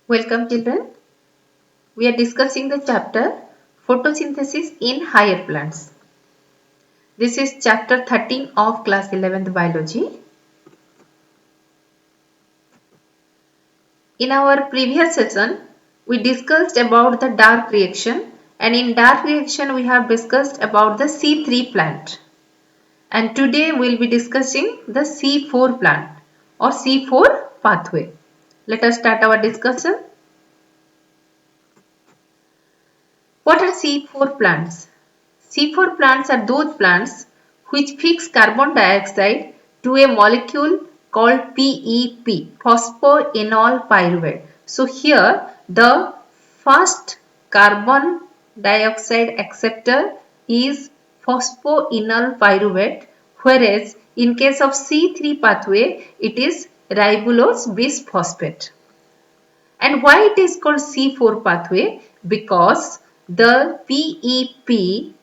Welcome children. We are discussing the chapter photosynthesis in higher plants. This is chapter 13 of class 11th biology. In our previous session, we discussed about the dark reaction, and in dark reaction we have discussed about the C3 plant. And today we will be discussing the C4 plant or C4 pathway. Let us start our discussion. What are C4 plants? C4 plants are those plants which fix carbon dioxide to a molecule called PEP, phosphoenol pyruvate. So here the first carbon dioxide acceptor is phosphoenol pyruvate, whereas in case of C3 pathway it is ribulose bisphosphate. And why it is called C4 pathway? Because the PEP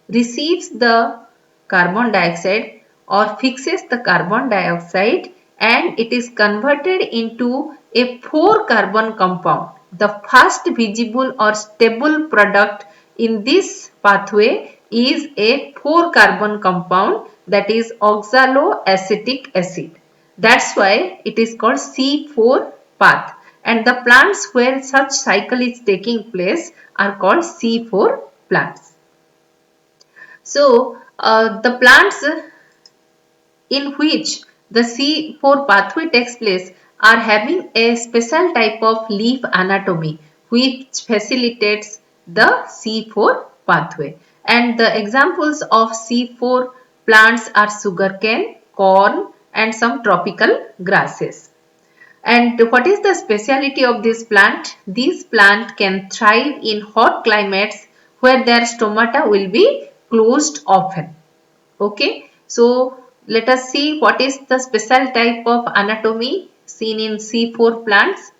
receives the carbon dioxide or fixes the carbon dioxide and it is converted into a 4 carbon compound. The first visible or stable product in this pathway is a 4 carbon compound, that is oxaloacetic acid. That's why it is called C4 path, and the plants where such cycle is taking place are called C4 plants. So, the plants in which the C4 pathway takes place are having a special type of leaf anatomy which facilitates the C4 pathway. And the examples of C4 plants are sugarcane, corn and some tropical grasses. And what is the speciality of this plant? This plant can thrive in hot climates where their stomata will be closed often. Okay, so let us see what is the special type of anatomy seen in C4 plants.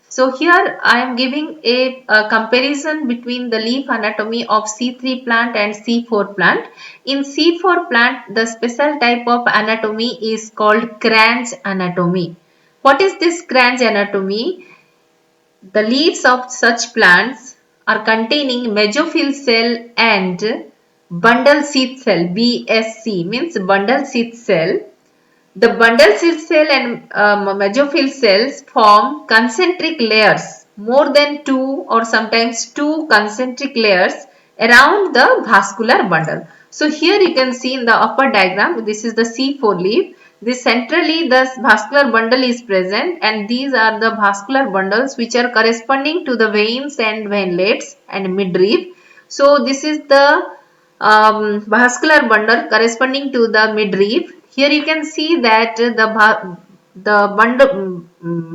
So here I am giving a comparison between the leaf anatomy of C3 plant and C4 plant. In C4 plant, the special type of anatomy is called Cranch anatomy. What is this Cranch anatomy? The leaves of such plants are containing mesophyll cell and bundle sheath cell. BSC means bundle sheath cell. The bundle sheath cell and mesophyll cells form concentric layers, more than 2 or sometimes 2 concentric layers around the vascular bundle. So here you can see in the upper diagram, this is the C4 leaf. This centrally the vascular bundle is present, and these are the vascular bundles which are corresponding to the veins and veinlets and midrib. So this is the vascular bundle corresponding to the midrib. Here you can see that the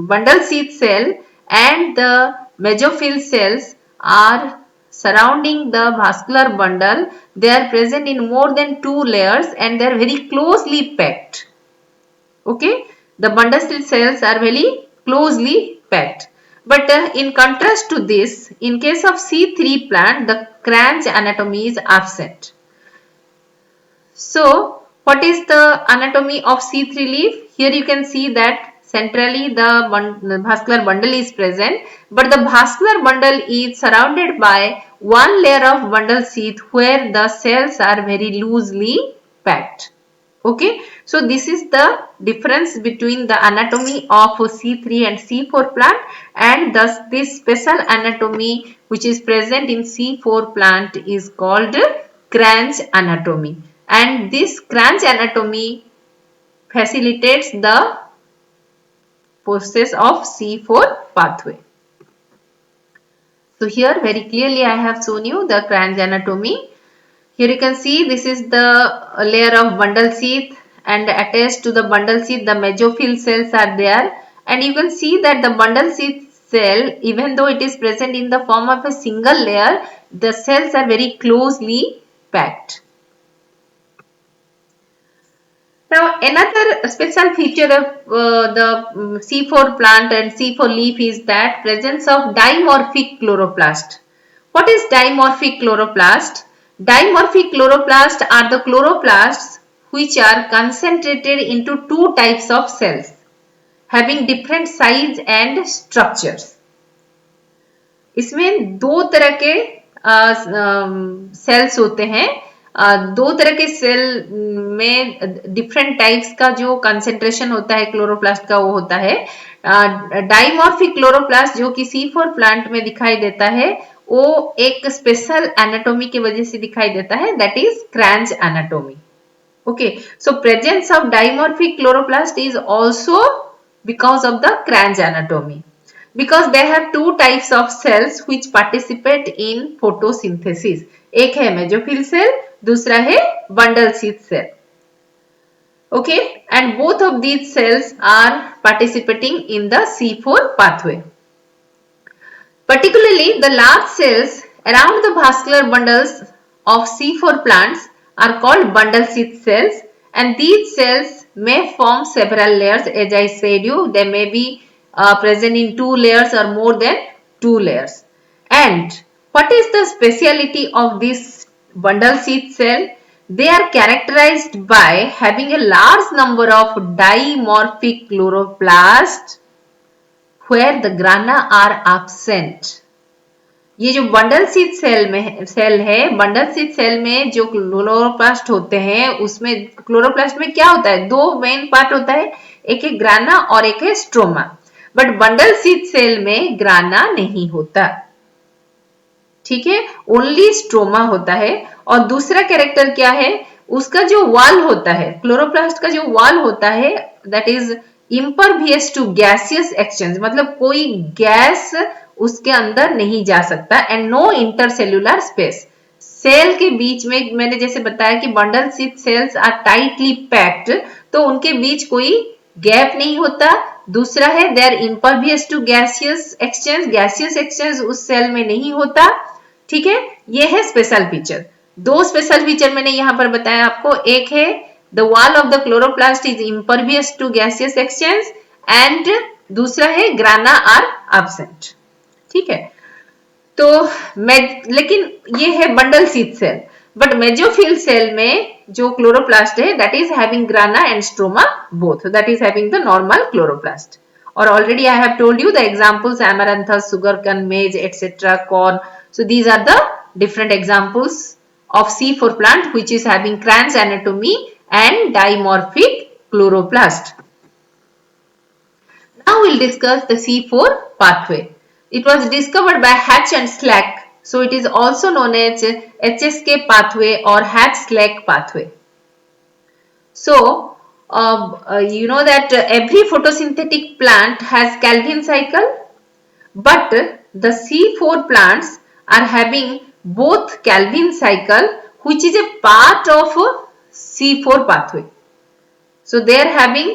bundle sheath cell and the mesophyll cells are surrounding the vascular bundle. They are present in more than 2 layers and they are very closely packed. Okay, the bundle sheath cells are very closely packed. But in contrast to this, in case of C3 plant, the Cranch anatomy is absent. So, what is the anatomy of C3 leaf? Here you can see that centrally the vascular bundle is present, but the vascular bundle is surrounded by one layer of bundle sheath where the cells are very loosely packed. Okay, so this is the difference between the anatomy of C3 and C4 plant, and thus this special anatomy which is present in C4 plant is called Cranch anatomy, and this Cranch anatomy facilitates the process of C4 pathway. So here very clearly I have shown you the Cranch anatomy. Here you can see this is the layer of bundle sheath, and attached to the bundle sheath the mesophyll cells are there, and you can see that the bundle sheath cell, even though it is present in the form of a single layer, the cells are very closely packed. Now another special feature of the C4 plant and C4 leaf is that presence of dimorphic chloroplast. What is dimorphic chloroplast? Dimorphic chloroplasts are the chloroplasts which are concentrated into 2 types of cells. having different size and structures. इसमें दो तरह के sales होते हैं. दो तरह के cell में डिफरेंट टाइप्स का जो कंसेंट्रेशन होता है क्लोरोप्लास्ट का वो होता है. डाइमॉर्फिक क्लोरोप्लास्ट जो कि C4 प्लांट में दिखाई देता है वो एक स्पेशल एनाटॉमी की वजह से दिखाई देता है, that is Kranz anatomy. Okay, so presence of dimorphic chloroplast is also because of the Cranch anatomy. Because they have two types of cells which participate in photosynthesis. एक है mesophyll cell, दूसरा है bundle sheath cell. Okay, and both of these cells are participating in the C4 pathway. Particularly, the large cells around the vascular bundles of C4 plants are called bundle sheath cells, and these cells may form several layers. As I said you, they may be present in 2 layers or more than 2 layers. And what is the speciality of this bundle sheath cell? They are characterized by having a large number of dimorphic chloroplasts where the grana are absent. ये जो bundle sheath cell है, bundle sheath cell में जो chloroplast होते हैं उसमें chloroplast में क्या होता है, दो मेन पार्ट होता है, एक है ग्राना और एक है stroma. But bundle sheath cell में ग्राना नहीं होता. ठीक है, ओनली स्ट्रोमा होता है. और दूसरा कैरेक्टर क्या है, उसका जो वॉल होता है, क्लोरोप्लास्ट का जो वॉल होता है that is impervious to gaseous exchange, मतलब कोई गैस उसके अंदर नहीं जा सकता. And no intercellular space. Cell के बीच में मैंने जैसे बताया कि bundle sheath cells are tightly packed, तो उनके बीच कोई गैप नहीं होता. दूसरा है they are impervious to gaseous exchange, gaseous exchange उस सेल में नहीं होता. ठीक है, ये है स्पेशल फीचर. दो स्पेशल फीचर मैंने यहां पर बताया आपको. एक है the wall of the chloroplast is impervious to gaseous exchange and दूसरा है ग्राना आर एब्सेंट. ठीक है, तो लेकिन ये है bundle sheath cell. But mesophyll cell में जो क्लोरोप्लास्ट है that is having grana and stroma both, that is having the normal chloroplast. और already I have told you the examples amaranthus, sugarcane, maize, etc., corn. So these are the different examples of C4 plant which is having Cranch anatomy and dimorphic chloroplast. Now we'll discuss the C4 pathway. It was discovered by Hatch and Slack, so it is also known as HSK pathway or Hatch-Slack pathway. So you know that every photosynthetic plant has Calvin cycle, but the C4 plants are having both Calvin cycle which is a part of C4 pathway. So they are having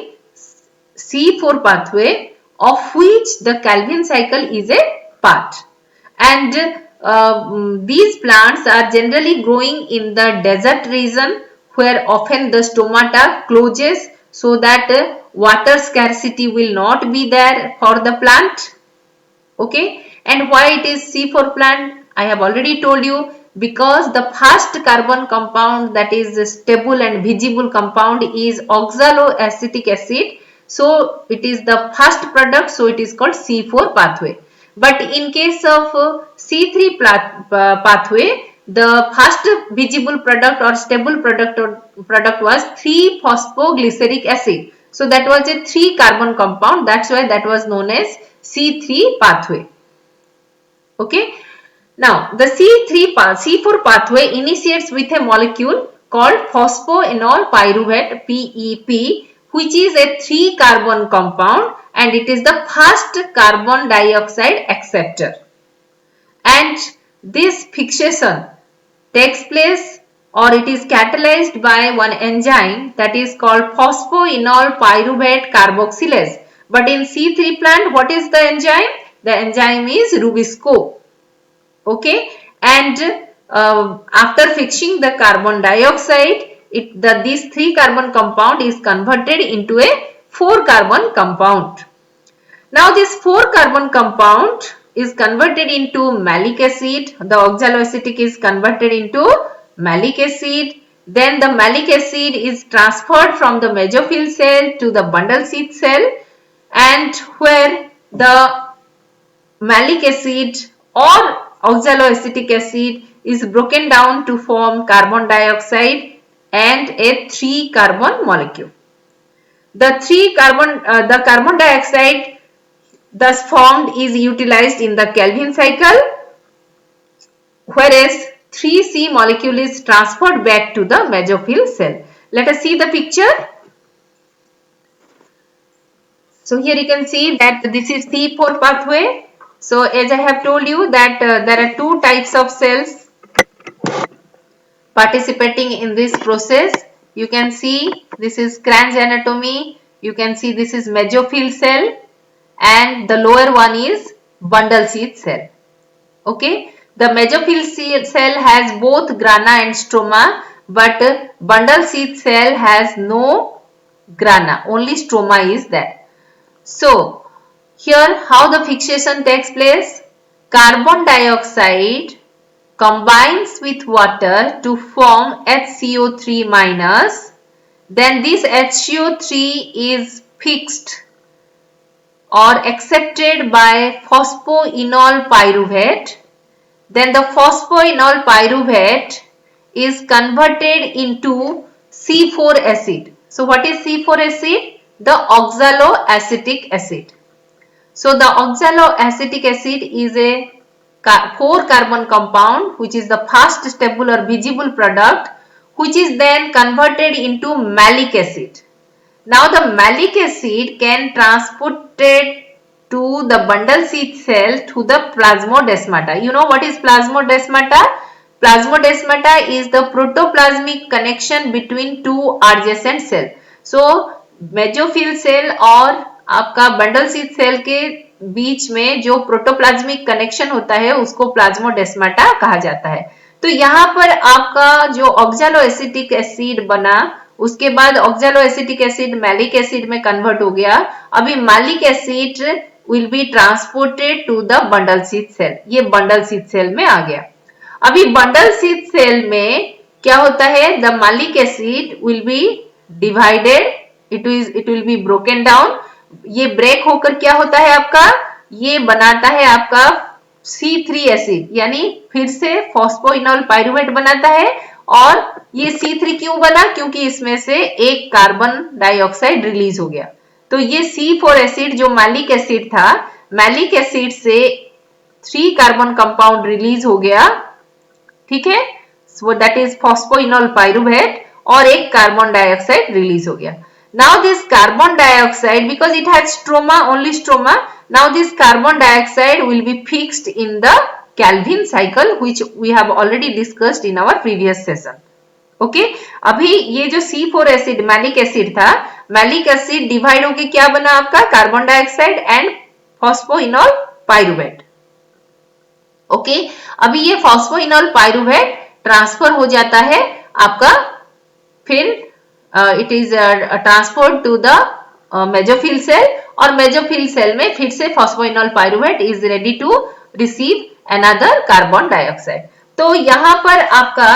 C4 pathway of which the Calvin cycle is a part. And these plants are generally growing in the desert region where often the stomata closes so that water scarcity will not be there for the plant. Okay, and why it is C4 plant? I have already told you, because the first carbon compound that is stable and visible compound is oxaloacetic acid. So it is the first product, so it is called C4 pathway. But in case of C3 pathway, the first visible product or stable product was 3-phosphoglyceric acid. So that was a 3 carbon compound, that's why that was known as C3 pathway. Okay. Now the C4 pathway initiates with a molecule called phosphoenol pyruvate PEP, which is a 3 carbon compound and it is the first carbon dioxide acceptor. And this fixation takes place or it is catalyzed by one enzyme that is called phosphoenol pyruvate carboxylase. But in C3 plant, what is the enzyme? The enzyme is Rubisco. Okay, and after fixing the carbon dioxide, this 3 carbon compound is converted into a 4 carbon compound. Now this 4 carbon compound is converted into malic acid. The oxaloacetic is converted into malic acid. Then the malic acid is transferred from the mesophyll cell to the bundle sheath cell. and where the malic acid or oxaloacetic acid is broken down to form carbon dioxide and a 3 carbon molecule. The carbon dioxide thus formed is utilized in the Calvin cycle, whereas 3C molecule is transferred back to the mesophyll cell. Let us see the picture. So here you can see that this is C4 pathway. So as I have told you that there are two types of cells participating in this process. You can see this is Kranz anatomy. You can see this is mesophyll cell, and the lower one is bundle sheath cell. Okay, the mesophyll cell has both grana and stroma, but bundle sheath cell has no grana, only stroma is there. So here how the fixation takes place: carbon dioxide combines with water to form HCO3 minus. Then this HCO3 is fixed or accepted by phosphoenol pyruvate. Then the phosphoenol pyruvate is converted into C4 acid. So what is C4 acid? The oxaloacetic acid. So the oxaloacetic acid is a 4 carbon compound which is the fast stable or visible product, which is then converted into malic acid. Now the malic acid can transported to the bundle sheath cell to the plasmodesmata. You know what is plasmodesmata? Plasmodesmata is the protoplasmic connection between two adjacent cell. So mesophyll cell और आपका bundle sheath cell के बीच में जो protoplasmic connection होता है उसको plasmodesmata कहा जाता है। तो यहाँ पर आपका जो ऑक्सैलोएसिटिक एसिड बना, उसके बाद ऑक्सैलोएसिटिक एसिड मैलिक एसिड में कन्वर्ट हो गया। अभी malic acid will be transported to the bundle sheath cell, ये बंडल शीथ सेल में आ गया। अभी बंडल शीथ सेल में क्या होता है? The maleic acid will B divided, it will be broken down. ये ब्रेक होकर क्या होता है आपका? ये बनाता है आपका C3 एसिड, यानी फिर से फॉस्फोइनोल पाइरुवेट बनाता है। और ये C3 क्यों बना? क्योंकि इसमें से एक कार्बन डाइऑक्साइड रिलीज हो गया। तो ये C4 एसिड जो मैलिक एसिड था, मैलिक एसिड से 3 कार्बन कंपाउंड रिलीज हो गया, ठीक है, so that is phosphoenol pyruvate, और एक कार्बन डाइऑक्साइड रिलीज हो गया। Now this carbon dioxide, because it has stroma, only stroma, now this carbon dioxide will be fixed in the Calvin cycle, which we have already discussed in our previous session. Okay, अभी ये जो C4 acid malic acid था, malic acid divide होके क्या बना आपका? Carbon dioxide and phosphoenol pyruvate. Okay, अभी ये फॉस्फोइनोल पाइरुवेट ट्रांसफर हो जाता है आपका, फिर it is transferred to the mesophyll cell, और mesophyll cell में फिर से phosphoenol pyruvate is ready to receive another carbon dioxide। तो यहाँ पर आपका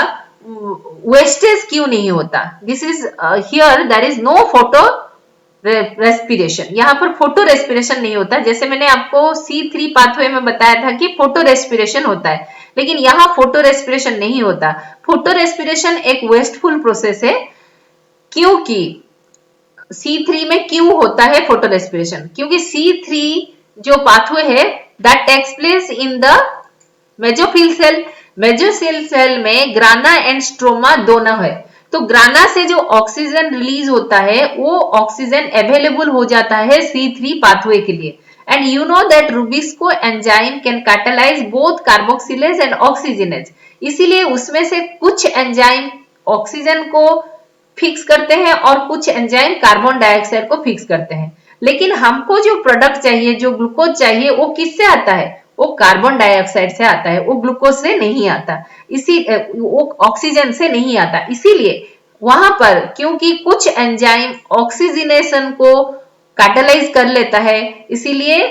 wastage क्यों नहीं होता? This is here there is no photo respiration, यहाँ पर फोटो रेस्पिरेशन नहीं होता। जैसे मैंने आपको C3 पाथवे में बताया था कि फोटो रेस्पिरेशन होता है, लेकिन यहाँ फोटो रेस्पिरेशन नहीं होता। फोटो रेस्पिरेशन एक वेस्टफुल प्रोसेस है। क्योंकि C3 में क्यों होता है फोटो रेस्पिरेशन? क्योंकि C3 जो पाथवे है that takes place in the mesophyll cell. Mesophyll cell में ग्राना एंड स्ट्रोमा दोनों है। तो ग्राना से जो ऑक्सीजन रिलीज होता है वो ऑक्सीजन अवेलेबल हो जाता है C3 पाथवे के लिए। And you know that Rubisco enzyme can catalyse both carboxylase and oxygenase. इसीलिए उसमें से कुछ एंजाइम ऑक्सीजन को फिक्स करते हैं और कुछ एंजाइम कार्बन डाइऑक्साइड को फिक्स करते हैं। लेकिन हमको जो प्रोडक्ट चाहिए, जो ग्लूकोज चाहिए, वो किससे आता है? वो कार्बन डाइऑक्साइड से आता है, वो ग्लूकोज से नहीं आता, वो ऑक्सीजन से नहीं आता। इसीलिए वहां पर क्योंकि कुछ एंजाइम ऑक्सीजनेशन को कैटालाइज कर लेता है, इसीलिए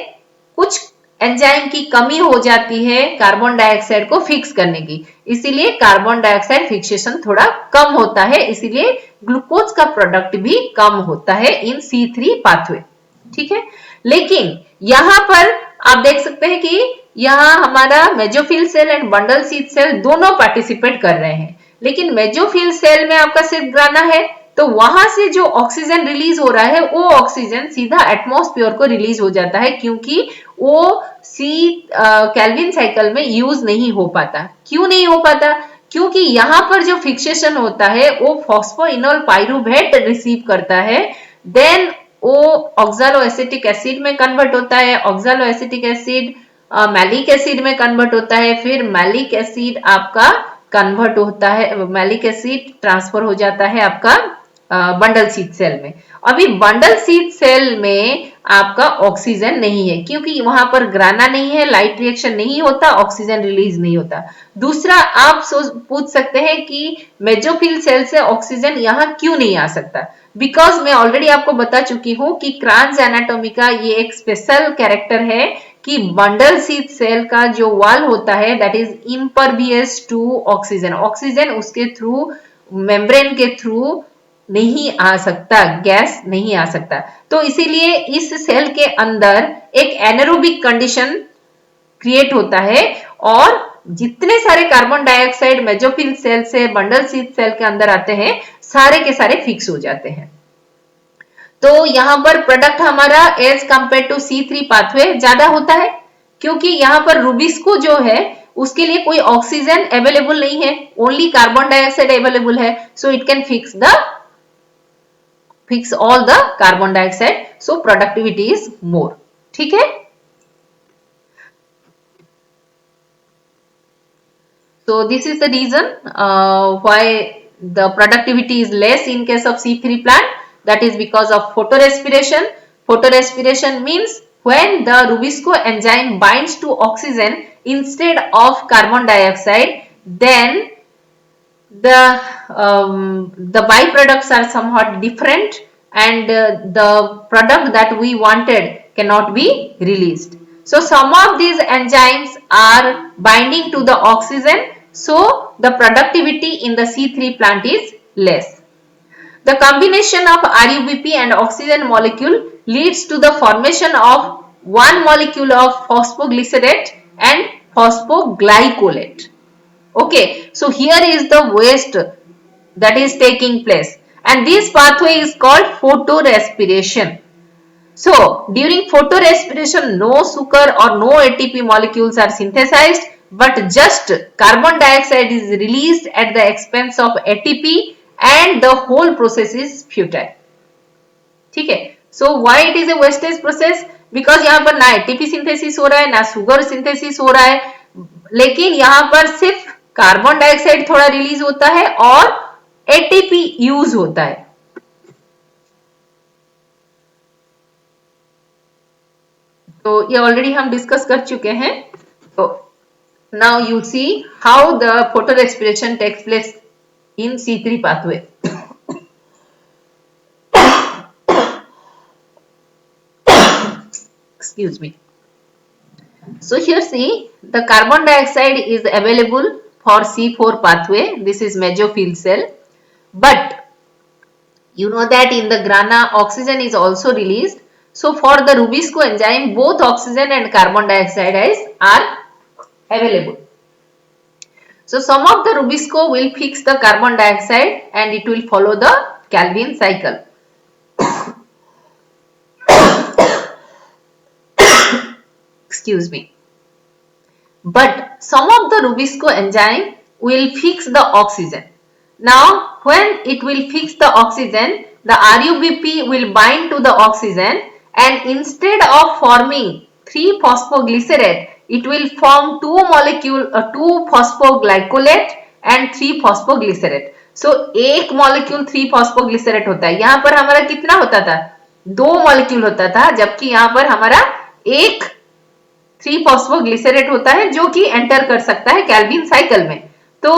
कुछ एंजाइम की कमी हो जाती है कार्बन डाइऑक्साइड को फिक्स करने की। इसीलिए कार्बन डाइऑक्साइड फिक्सेशन थोड़ा कम होता है, इसीलिए ग्लूकोज का प्रोडक्ट भी कम होता है इन C3 पाथवे। ठीक है, लेकिन यहाँ पर आप देख सकते हैं कि यहाँ हमारा mesophyll cell and bundle sheath cell दोनों पार्टिसिपेट कर रहे हैं, लेकिन मेसोफिल सेल में आपका सिर्फ ग्राना है, तो वहां से जो ऑक्सीजन रिलीज हो रहा है वो ऑक्सीजन सीधा एटमॉस्फेयर को रिलीज हो जाता है, क्योंकि वो सी केल्विन साइकिल में यूज नहीं हो पाता। क्यों नहीं हो पाता? क्योंकि यहाँ पर जो फिक्सेशन होता है वो फॉस्फोइनोल पाइरूवेट रिसीव करता है, देन वो ऑक्सालो एसिटिक एसिड में कन्वर्ट होता है, oxalo acetic acid malic acid में कन्वर्ट होता है, फिर मैलिक एसिड आपका कन्वर्ट होता है, मैलिक एसिड ट्रांसफर हो जाता है आपका बंडल शीथ सेल में। अभी बंडल शीथ सेल में आपका ऑक्सीजन नहीं है, क्योंकि वहां पर ग्राना नहीं है, लाइट रिएक्शन नहीं होता, ऑक्सीजन रिलीज नहीं होता। दूसरा आप पूछ सकते हैं कि मेसोफिल सेल से ऑक्सीजन यहाँ क्यों नहीं आ सकता? बिकॉज मैं ऑलरेडी आपको बता चुकी हूँ कि क्रांज एनाटॉमी का ये एक स्पेशल कैरेक्टर है कि बंडल शीथ सेल का जो वॉल होता है that is impervious to oxygen, oxygen उसके थ्रू मेम्ब्रेन के थ्रू नहीं आ सकता, गैस नहीं आ सकता। तो इसीलिए इस सेल के अंदर एक एनारोबिक कंडीशन क्रिएट होता है और जितने सारे कार्बन डाइऑक्साइड मेसोफिल सेल से बंडल शीथ सेल के अंदर आते हैं सारे के सारे फिक्स हो जाते हैं। तो यहाँ पर प्रोडक्ट हमारा as compare to C3 pathway ज्यादा होता है, क्योंकि यहाँ पर रुबिस्को जो है उसके लिए कोई ऑक्सीजन अवेलेबल नहीं है, ओनली कार्बन डाइऑक्साइड अवेलेबल है, so it can fix all the carbon dioxide, so productivity is more। ठीक है, so this is the reason why the productivity is less in case of C3 plant, that is because of photorespiration। Photorespiration means when the Rubisco enzyme binds to oxygen instead of carbon dioxide, then the byproducts are somewhat different and the product that we wanted cannot be released. So some of these enzymes are binding to the oxygen, so the productivity in the C3 plant is less. The combination of RUBP and oxygen molecule leads to the formation of one molecule of phosphoglycerate and phosphoglycolate। Okay, so here is the waste that is taking place, and this pathway is called photorespiration। So during photorespiration no sugar or no ATP molecules are synthesized, but just carbon dioxide is released at the expense of ATP and the whole process is futile। ठीक है, so why it is a wastage process? Because यहाँ पर ना ATP synthesis हो रहा है ना sugar synthesis हो रहा है, लेकिन यहाँ पर सिर्फ कार्बन डाइऑक्साइड थोड़ा रिलीज होता है और एटीपी यूज होता है। तो ये ऑलरेडी हम डिस्कस कर चुके हैं। तो now you see how the photorespiration takes place in C3 pathway। Excuse me। So here see the carbon dioxide is available for C4 pathway, this is mesophil cell, but you know that in the grana oxygen is also released, so for the Rubisco enzyme both oxygen and carbon dioxide are available, so some of the Rubisco will fix the carbon dioxide and it will follow the Calvin cycle। Excuse me, but some of the Rubisco enzyme will fix the oxygen। Now when it will fix the oxygen, the RUBP will bind to the oxygen and instead of forming 3-phosphoglycerate, it will form 2 phosphoglycolate and 3-phosphoglycerate। So एक molecule 3-phosphoglycerate होता है, यहाँ पर हमारा कितना होता था? 2 molecule होता था, जबकि यहाँ पर हमारा एक 3-phosphoglycerate होता है जो कि एंटर कर सकता है कैल्विन साइकिल में। तो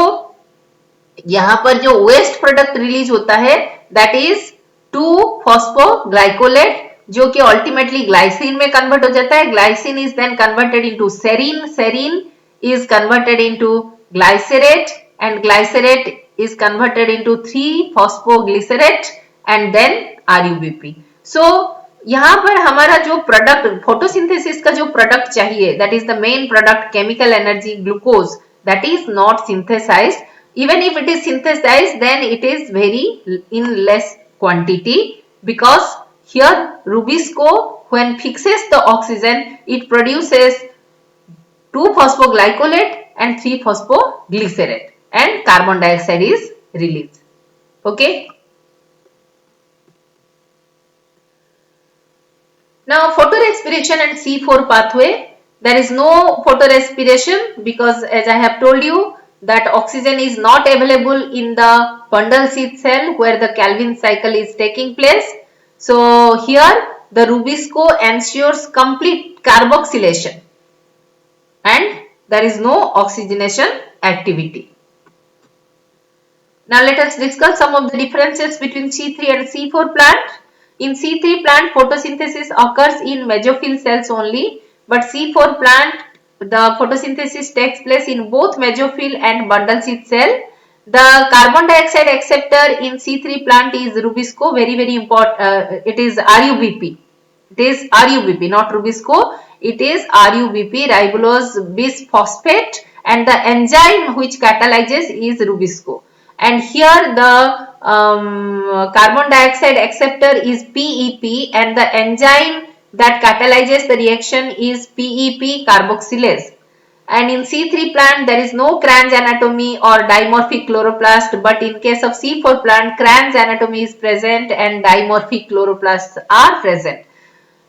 यहां पर जो वेस्ट प्रोडक्ट रिलीज होता है दैट इज 2-phosphoglycolate जो कि अल्टीमेटली ग्लाइसिन में कन्वर्ट हो जाता है। Glycine is then converted into serine, serine is converted into glycerate and glycerate is converted into 3-phosphoglycerate and then RUBP। So यहाँ पर हमारा जो प्रोडक्ट फोटोसिंथेसिस का जो प्रोडक्ट चाहिए, that is the main product chemical energy glucose, that is not synthesized. Even if it is synthesized, then it is very in less quantity, because here Rubisco, when fixes the oxygen, it produces 2-phosphoglycolate and 3-phosphoglycerate, and carbon dioxide is released. Okay. Now photorespiration and C4 pathway, there is no photorespiration because as I have told you that oxygen is not available in the bundle sheath cell where the Calvin cycle is taking place. So here the Rubisco ensures complete carboxylation and there is no oxygenation activity. Now let us discuss some of the differences between C3 and C4 plant. In C3 plant, photosynthesis occurs in mesophyll cells only, but C4 plant, the photosynthesis takes place in both mesophyll and bundle sheath cell. The carbon dioxide acceptor in C3 plant is Rubisco, very important. It is RUBP. It is RUBP, not Rubisco. It is RUBP, ribulose bisphosphate, and the enzyme which catalyzes is Rubisco. And here the carbon dioxide acceptor is PEP, and the enzyme that catalyzes the reaction is PEP carboxylase. And in C3 plant there is no Kranz anatomy or dimorphic chloroplast, but in case of C4 plant Kranz anatomy is present and dimorphic chloroplasts are present.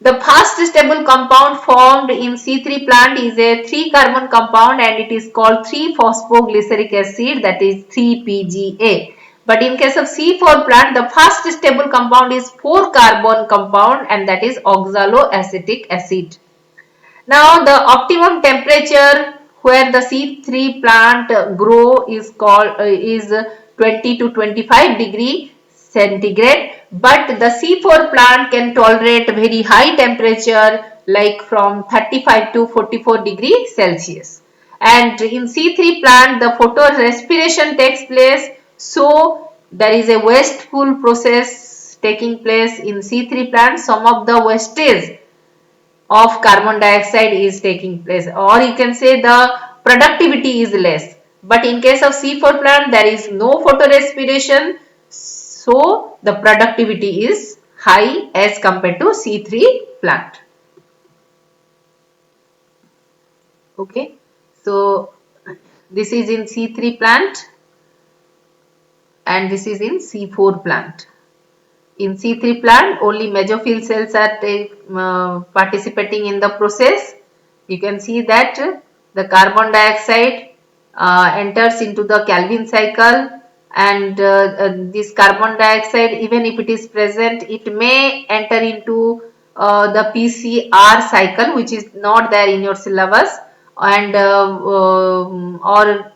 The fast stable compound formed in C3 plant is a 3-carbon compound and it is called 3-phosphoglyceric acid, that is 3-PGA. But in case of C4 plant, the fast stable compound is 4-carbon compound and that is oxaloacetic acid. Now the optimum temperature where the C3 plant grow is called is 20 to 25 degree centigrade, but the C4 plant can tolerate very high temperature like from 35 to 44 degree Celsius. And in C3 plant the photorespiration takes place, so there is a wasteful process taking place in C3 plant. Some of the wastage of carbon dioxide is taking place, or you can say the productivity is less. But in case of C4 plant there is no photorespiration, so the productivity is high as compared to C3 plant. Okay, so this is in C3 plant and this is in C4 plant. In C3 plant, only mesophyll cells are participating in the process. You can see that the carbon dioxide enters into the Calvin cycle, and this carbon dioxide, even if it is present, it may enter into the PCR cycle, which is not there in your syllabus, and or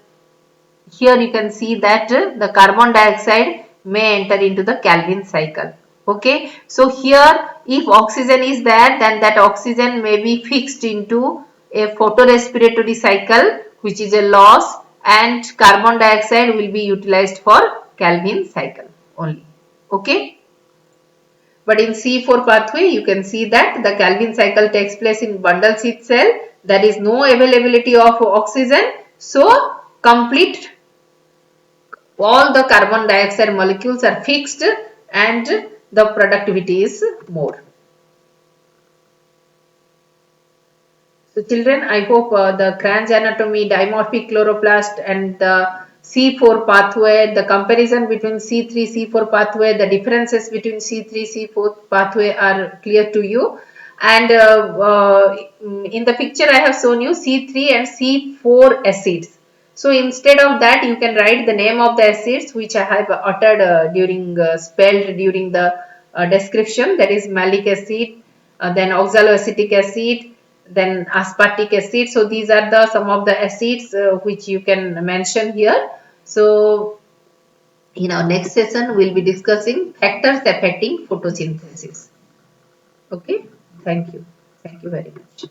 here you can see that the carbon dioxide may enter into the Calvin cycle. Okay, so here if oxygen is there, then that oxygen may be fixed into a photorespiratory cycle, which is a loss, and carbon dioxide will be utilized for Calvin cycle only. Okay. But in C4 pathway, you can see that the Calvin cycle takes place in bundle sheath cell. There is no availability of oxygen. So, complete all the carbon dioxide molecules are fixed and the productivity is more. So children, I hope the Kranz anatomy, dimorphic chloroplast and the C4 pathway, the comparison between C3, C4 pathway, the differences between C3, C4 pathway are clear to you. And in the picture I have shown you C3 and C4 acids. So instead of that, you can write the name of the acids which I have uttered spelled during the description. That is malic acid, then oxaloacetic acid, then aspartic acid. So these are the some of the acids which you can mention here. So in our next session, we will be discussing factors affecting photosynthesis. Okay, thank you very much.